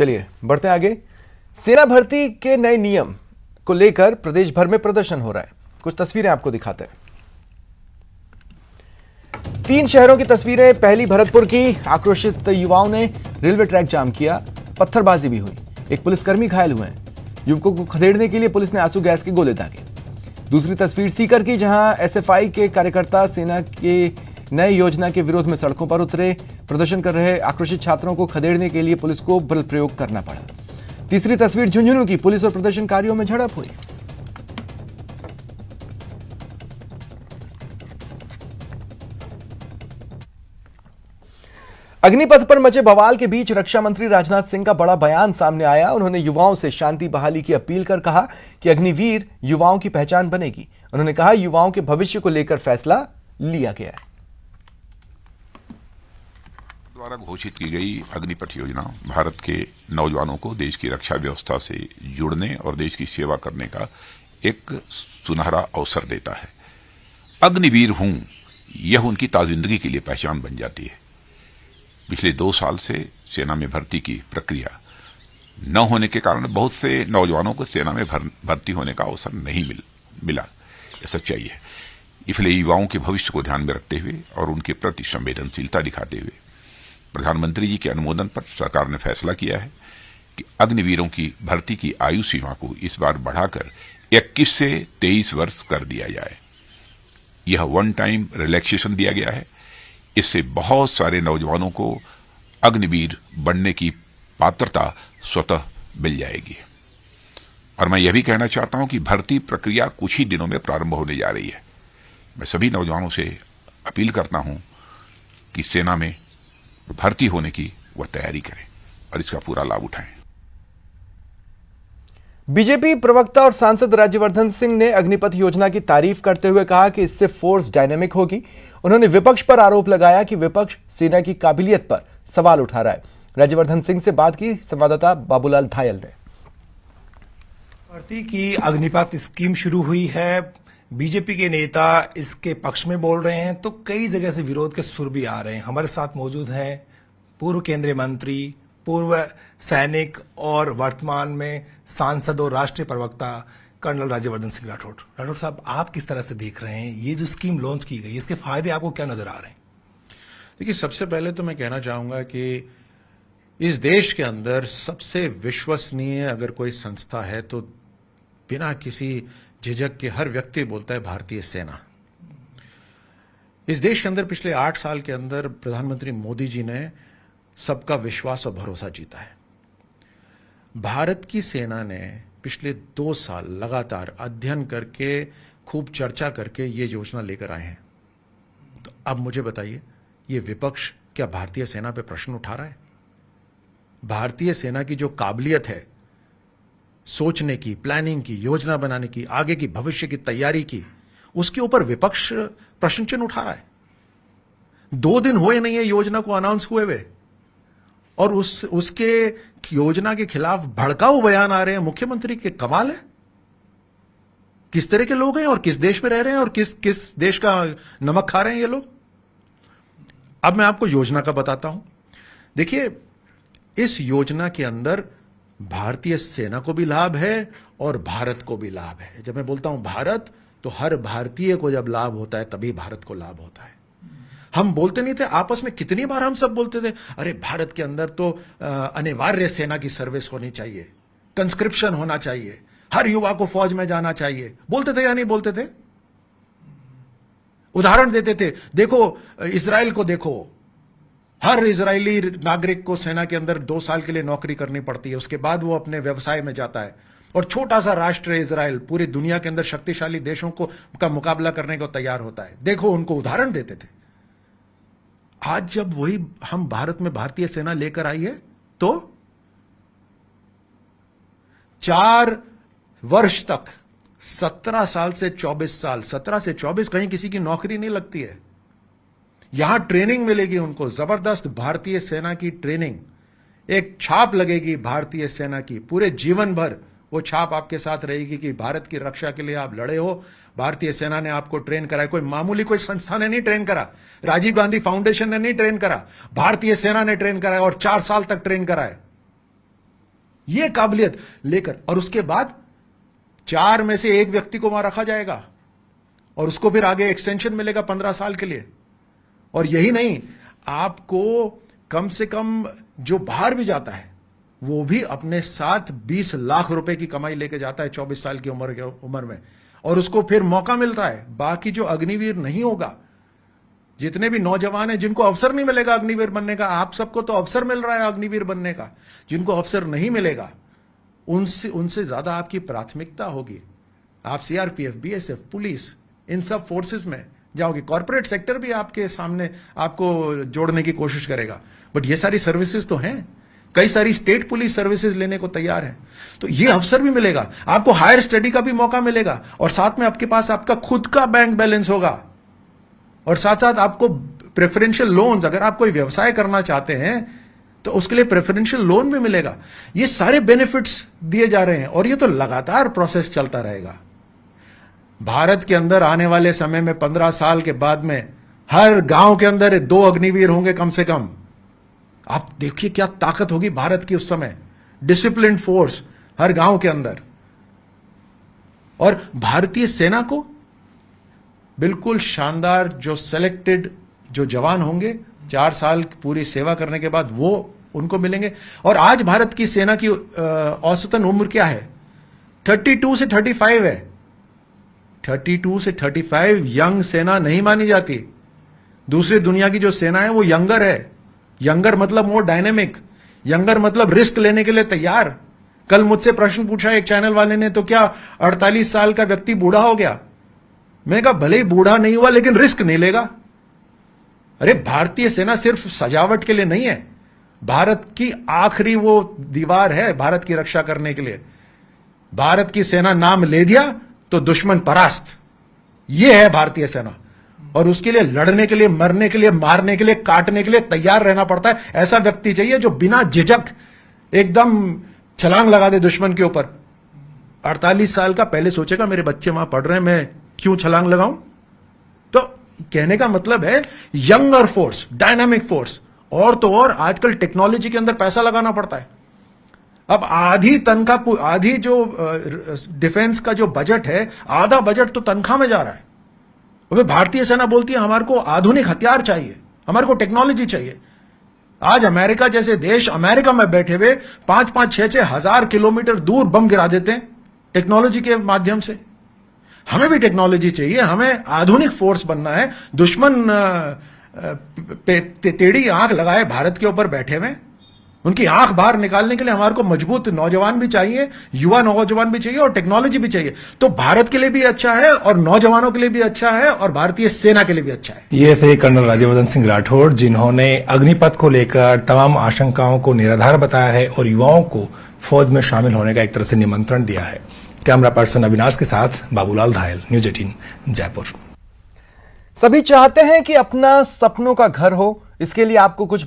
चलिए बढ़ते हैं आगे। सेना भर्ती के नए नियम को लेकर प्रदेश भर में प्रदर्शन हो रहा है। कुछ तस्वीरें आपको दिखाते हैं। 3 शहरों की तस्वीरें। पहली भरतपुर की। आक्रोशित युवाओं ने रेलवे ट्रैक जाम किया, पत्थरबाजी भी हुई, एक पुलिसकर्मी घायल हुए हैं। युवकों को खदेड़ने के लिए पुलिस ने आंसू गैस के गोले दागे। दूसरी तस्वीर सीकर की, जहां एसएफआई के कार्यकर्ता सेना के नए योजना के विरोध में सड़कों पर उतरे। प्रदर्शन कर रहे आक्रोशित छात्रों को खदेड़ने के लिए पुलिस को बल प्रयोग करना पड़ा। तीसरी तस्वीर झुंझुनू की, पुलिस और प्रदर्शनकारियों में झड़प हुई। अग्निपथ पर मचे बवाल के बीच रक्षा मंत्री राजनाथ सिंह का बड़ा बयान सामने आया। उन्होंने युवाओं से शांति बहाली की अपील कर कहा कि अग्निवीर युवाओं की पहचान बनेगी। उन्होंने कहा युवाओं के भविष्य को लेकर फैसला लिया गया है। द्वारा घोषित की गई अग्निपथ योजना भारत के नौजवानों को देश की रक्षा व्यवस्था से जुड़ने और देश की सेवा करने का एक सुनहरा अवसर देता है। अग्निवीर हूं, यह उनकी ताजिंदगी के लिए पहचान बन जाती है। पिछले 2 साल से सेना में भर्ती की प्रक्रिया न होने के कारण बहुत से नौजवानों को सेना में भर्ती होने का अवसर नहीं मिला। यह सच्चाई है। इसलिए युवाओं के भविष्य को ध्यान में रखते हुए और उनके प्रति संवेदनशीलता दिखाते हुए प्रधानमंत्री जी के अनुमोदन पर सरकार ने फैसला किया है कि अग्निवीरों की भर्ती की आयु सीमा को इस बार बढ़ाकर 21 से 23 वर्ष कर दिया जाए। यह वन टाइम रिलैक्सेशन दिया गया है। इससे बहुत सारे नौजवानों को अग्निवीर बनने की पात्रता स्वतः मिल जाएगी। और मैं यह भी कहना चाहता हूं कि भर्ती प्रक्रिया कुछ ही दिनों में प्रारंभ होने जा रही है। मैं सभी नौजवानों से अपील करता हूं कि सेना में भर्ती होने की वह तैयारी करें और इसका पूरा लाभ उठाएं। बीजेपी प्रवक्ता और सांसद राज्यवर्धन सिंह ने अग्निपथ योजना की तारीफ करते हुए कहा कि इससे फोर्स डायनेमिक होगी। उन्होंने विपक्ष पर आरोप लगाया कि विपक्ष सेना की काबिलियत पर सवाल उठा रहा है। राज्यवर्धन सिंह से बात की संवाददाता बाबूलाल धायल ने। भर्ती की अग्निपथ स्कीम शुरू हुई है। बीजेपी के नेता इसके पक्ष में बोल रहे हैं तो कई जगह से विरोध के सुर भी आ रहे हैं। हमारे साथ मौजूद हैं पूर्व केंद्रीय मंत्री, पूर्व सैनिक और वर्तमान में सांसद और राष्ट्रीय प्रवक्ता कर्नल राज्यवर्धन सिंह राठौड़। राठौड़ साहब, आप किस तरह से देख रहे हैं ये जो स्कीम लॉन्च की गई, इसके फायदे आपको क्या नजर आ रहे हैं? देखिए, सबसे पहले तो मैं कहना चाहूंगा कि इस देश के अंदर सबसे विश्वसनीय अगर कोई संस्था है तो बिना किसी झिझक के हर व्यक्ति बोलता है भारतीय सेना। इस देश के अंदर पिछले 8 साल के अंदर प्रधानमंत्री मोदी जी ने सबका विश्वास और भरोसा जीता है। भारत की सेना ने पिछले 2 साल लगातार अध्ययन करके, खूब चर्चा करके ये योजना लेकर आए हैं। तो अब मुझे बताइए, ये विपक्ष क्या भारतीय सेना पे प्रश्न उठा रहा है? भारतीय सेना की जो काबिलियत है सोचने की, प्लानिंग की, योजना बनाने की, आगे की भविष्य की तैयारी की, उसके ऊपर विपक्ष प्रश्न चिन्ह उठा रहा है। 2 दिन हुए नहीं है योजना को अनाउंस हुए हुए और उसके योजना के खिलाफ भड़काऊ बयान आ रहे हैं मुख्यमंत्री के। कमाल है। किस तरह के लोग हैं और किस देश में रह रहे हैं और किस देश का नमक खा रहे हैं ये लोग। अब मैं आपको योजना का बताता हूं। देखिए, इस योजना के अंदर भारतीय सेना को भी लाभ है और भारत को भी लाभ है। जब मैं बोलता हूं भारत, तो हर भारतीय को जब लाभ होता है तभी भारत को लाभ होता है। हम बोलते नहीं थे आपस में, कितनी बार हम सब बोलते थे, अरे भारत के अंदर तो अनिवार्य सेना की सर्विस होनी चाहिए, कंस्क्रिप्शन होना चाहिए, हर युवा को फौज में जाना चाहिए। बोलते थे या नहीं बोलते थे? उदाहरण देते थे, देखो इजराइल को देखो, हर इजरायली नागरिक को सेना के अंदर 2 साल के लिए नौकरी करनी पड़ती है, उसके बाद वो अपने व्यवसाय में जाता है। और छोटा सा राष्ट्र इजराइल पूरी दुनिया के अंदर शक्तिशाली देशों का मुकाबला करने को तैयार होता है। देखो, उनको उदाहरण देते थे। आज जब वही हम भारत में भारतीय सेना लेकर आई है तो 4 वर्ष तक 17 साल से 24 साल, 17 से 24 कहीं किसी की नौकरी नहीं लगती है। यहां ट्रेनिंग मिलेगी उनको, जबरदस्त भारतीय सेना की ट्रेनिंग, एक छाप लगेगी भारतीय सेना की। पूरे जीवन भर वो छाप आपके साथ रहेगी कि भारत की रक्षा के लिए आप लड़े हो, भारतीय सेना ने आपको ट्रेन कराया। कोई मामूली कोई संस्था ने नहीं ट्रेन करा, राजीव गांधी फाउंडेशन ने नहीं ट्रेन करा, भारतीय सेना ने ट्रेन कराया और 4 साल तक ट्रेन कराया। ये काबिलियत लेकर, और उसके बाद 4 में से 1 व्यक्ति को वहां रखा जाएगा और उसको फिर आगे एक्सटेंशन मिलेगा 15 साल के लिए। और यही नहीं, आपको कम से कम जो बाहर भी जाता है वो भी अपने साथ 20 लाख रुपए की कमाई लेके जाता है 24 साल की उम्र में, और उसको फिर मौका मिलता है। बाकी जो अग्निवीर नहीं होगा, जितने भी नौजवान हैं जिनको अवसर नहीं मिलेगा अग्निवीर बनने का, आप सबको तो अवसर मिल रहा है अग्निवीर बनने का, जिनको अवसर नहीं मिलेगा उनसे ज्यादा आपकी प्राथमिकता होगी। आप सीआरपीएफ, बीएसएफ, पुलिस, इन सब फोर्सेस में जाओगे। कॉर्पोरेट सेक्टर भी आपके सामने आपको जोड़ने की कोशिश करेगा, बट ये सारी सर्विसेज तो हैं। कई सारी स्टेट पुलिस सर्विसेज लेने को तैयार है, तो ये अवसर भी मिलेगा आपको। हायर स्टडी का भी मौका मिलेगा, और साथ में आपके पास आपका खुद का बैंक बैलेंस होगा, और साथ साथ आपको प्रेफरेंशियल लोन्स, अगर आप कोई व्यवसाय करना चाहते हैं तो उसके लिए प्रेफरेंशियल लोन भी मिलेगा। ये सारे बेनिफिट्स दिए जा रहे हैं, और ये तो लगातार प्रोसेस चलता रहेगा। भारत के अंदर आने वाले समय में 15 साल के बाद में हर गांव के अंदर 2 अग्निवीर होंगे कम से कम। आप देखिए क्या ताकत होगी भारत की उस समय, डिसिप्लिन फोर्स हर गांव के अंदर। और भारतीय सेना को बिल्कुल शानदार जो सेलेक्टेड जो जवान होंगे 4 साल की पूरी सेवा करने के बाद वो उनको मिलेंगे। और आज भारत की सेना की औसतन उम्र क्या है? 32 से 35 है। 32 से 35 यंग सेना नहीं मानी जाती। दूसरी दुनिया की जो सेना है वो यंगर है। यंगर मतलब मोर डायनेमिक, यंगर मतलब रिस्क लेने के लिए तैयार। कल मुझसे प्रश्न पूछा एक चैनल वाले ने, तो क्या 48 साल का व्यक्ति बूढ़ा हो गया? मैंने कहा भले ही बूढ़ा नहीं हुआ लेकिन रिस्क नहीं लेगा। अरे भारतीय सेना सिर्फ सजावट के लिए नहीं है, भारत की आखिरी वो दीवार है भारत की रक्षा करने के लिए। भारत की सेना नाम ले दिया तो दुश्मन परास्त। ये है भारतीय सेना, और उसके लिए लड़ने के लिए, मरने के लिए, मारने के लिए, काटने के लिए तैयार रहना पड़ता है। ऐसा व्यक्ति चाहिए जो बिना झिझक एकदम छलांग लगा दे दुश्मन के ऊपर। 48 साल का पहले सोचेगा मेरे बच्चे वहां पढ़ रहे हैं, मैं क्यों छलांग लगाऊं? तो कहने का मतलब है यंगर फोर्स, डायनामिक फोर्स। और तो और आजकल टेक्नोलॉजी के अंदर पैसा लगाना पड़ता है। अब आधी तनख्वाह, आधी जो डिफेंस का जो बजट है, आधा बजट तो तनख्वाह में जा रहा है। अबे भारतीय सेना बोलती है हमारे को आधुनिक हथियार चाहिए, हमारे को टेक्नोलॉजी चाहिए। आज अमेरिका जैसे देश, अमेरिका में बैठे हुए 5-5, 6-6 हजार किलोमीटर दूर बम गिरा देते हैं टेक्नोलॉजी के माध्यम से। हमें भी टेक्नोलॉजी चाहिए, हमें आधुनिक फोर्स बनना है। दुश्मन टेढ़ी आंख लगाए भारत के ऊपर बैठे हुए, उनकी आंख बाहर निकालने के लिए हमारे को मजबूत नौजवान भी चाहिए, युवा नौजवान भी चाहिए, और टेक्नोलॉजी भी चाहिए। तो भारत के लिए भी अच्छा है, और नौजवानों के लिए भी अच्छा है, और भारतीय सेना के लिए भी अच्छा है। ये थे कर्नल राज्यवर्धन सिंह राठौड़, जिन्होंने अग्निपथ को लेकर तमाम आशंकाओं को निराधार बताया है और युवाओं को फौज में शामिल होने का एक तरह से निमंत्रण दिया है। कैमरा पर्सन अविनाश के साथ बाबूलाल धायल, न्यूज 18 जयपुर। सभी चाहते हैं कि अपना सपनों का घर हो। इसके लिए आपको कुछ